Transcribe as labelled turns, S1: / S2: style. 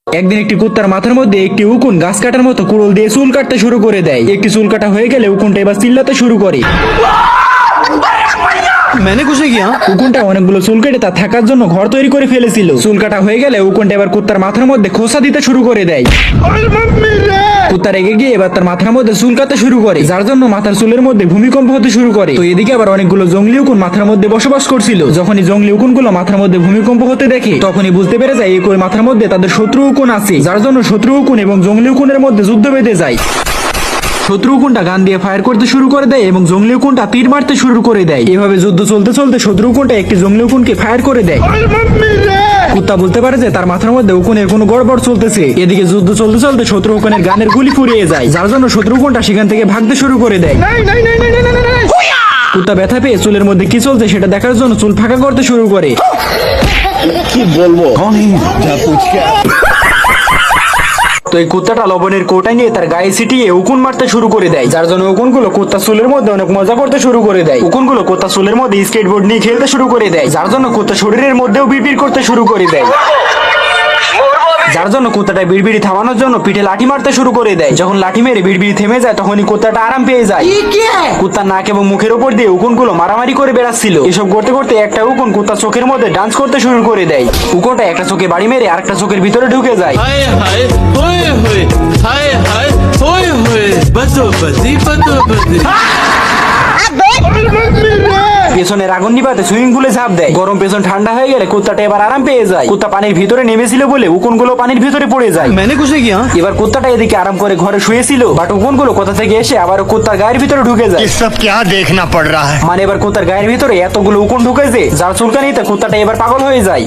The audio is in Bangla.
S1: একদিন একটি কুত্তার মাথার মধ্যে একটি উকুন গাছ কাটার মতো কুড়ুল দিয়ে চুল কাটতে শুরু করে দেয়। একটি চুল কাটা হয়ে গেলে উকুনটা এবার চিল্লাতে শুরু করে।
S2: मैंने कुछ नहीं किया।
S1: উকুনটা অনেকগুলো চুল কেটে তার থাকার জন্য ঘর তৈরি করে ফেলেছিল। চুল কাটা হয়ে গেলে উকুনটা এবার কুত্তার মাথার মধ্যে খোসা দিতে শুরু করে দেয়। কুত্তা রেগে গিয়ে এবার তার মাথার মধ্যে চুল কাটতে শুরু করে, যার জন্য মাথার চুলের মধ্যে ভূমিকম্প হতে শুরু করে। তো এদিকে আবার অনেকগুলো জঙ্গলি উকুন মাথার মধ্যে বসবাস করছিল। যখনই জঙ্গলি উকুনগুলো মাথার মধ্যে ভূমিকম্প হতে দেখে তখনই বুঝতে পেরে যায় এই মাথার মধ্যে তাদের শত্রু উকুন আছে, যার জন্য শত্রু উকুন এবং জঙ্গলি উকুনের মধ্যে যুদ্ধ বেঁধে যায়। শত্রু উকুনটা গান দিয়ে ফায়ার করতে শুরু করে দেয় এবং জঙ্গলি উকুনটা তীর মারতে শুরু করে দেয়। এভাবে যুদ্ধ চলতে চলতে শত্রু উকুনটা একটি জঙ্গলি উকুনকে ফায়ার করে দেয়। কুত্তা বলতে পারে যে তার মাথার মধ্যে উকুনের কোনো গড়বড় চলতেছে। এদিকে যুদ্ধ চলতে চলতে শত্রু উকুনের গানের গুলি ফুরিয়ে যায়, যার জন্য শত্রু উকুনটা সেখান থেকে ভাগতে শুরু করে দেয়। কুত্তা ব্যথা পেয়ে চুলের মধ্যে কি চলছে সেটা দেখার জন্য চুল ফাঁকা করতে শুরু করে।
S3: কি বলবো যা पूछ के
S1: তো এই কুত্তাটা লবণের কৌটা নিয়ে তার গায়ে ছিটিয়ে উকুন মারতে শুরু করে দেয়, যার জন্য উকুনগুলো কুত্তা চুলের মধ্যে অনেক মজা করতে শুরু করে দেয়। উকুনগুলো কুত্তা চুলের মধ্যে স্কেটবোর্ড নিয়ে খেলতে শুরু করে দেয়, যার জন্য কুত্তা শরীরের মধ্যেও বিড়বিড় করতে শুরু করে দেয়। যার জন্য কুত্তাটা বিড়বিড়ি থামানোর জন্য পিঠে লাঠি মারতে শুরু করে দেয়। যখন লাঠি মেরে বিড়বিড়ি থেমে যায় তখনই কুত্তাটা আরাম পেয়ে যায়। কুত্তার নাক এবং মুখের উপর দিয়ে উকুনগুলো মারামারি করে বেড়াচ্ছিল। এসব করতে করতে একটা উকুন কুত্তার চোখের মধ্যে ডান্স করতে শুরু করে দেয়। উকুনটা একটা চোখে বাড়ি মেরে আরেকটা চোখের ভিতরে ঢুকে যায়।
S2: हाय हाय होए होए हाय हाय होए होए बतो बदी बतो बदी।
S1: পেছনের আগুন নিভাতে সুইমিং পুলে ঝাঁপ দেয়। গরম পেছন ঠান্ডা হয়ে গেলে কুত্তাটা এবার আরাম পেয়ে যায়। কুত্তা পানির ভিতরে নেমেছিল বলে উকুনগুলো পানির ভিতরে পড়ে যায়।
S2: मैंने कुछ नहीं किया।
S1: এবার কুত্তাটা এদিকে আরাম করে ঘরে শুয়েছিল, বাট উকুনগুলো কোথা থেকে এসে আবার কুত্তার গায়ের ভিতরে ঢুকে যায়।
S3: ये सब क्या देखना पड़ रहा है।
S1: মানে এবার কুত্তার গায়ের ভিতরে এতগুলো উকুন ঢুকে যে যার চুলকানিতে কুত্তাটা এবার পাগল হয়ে যায়।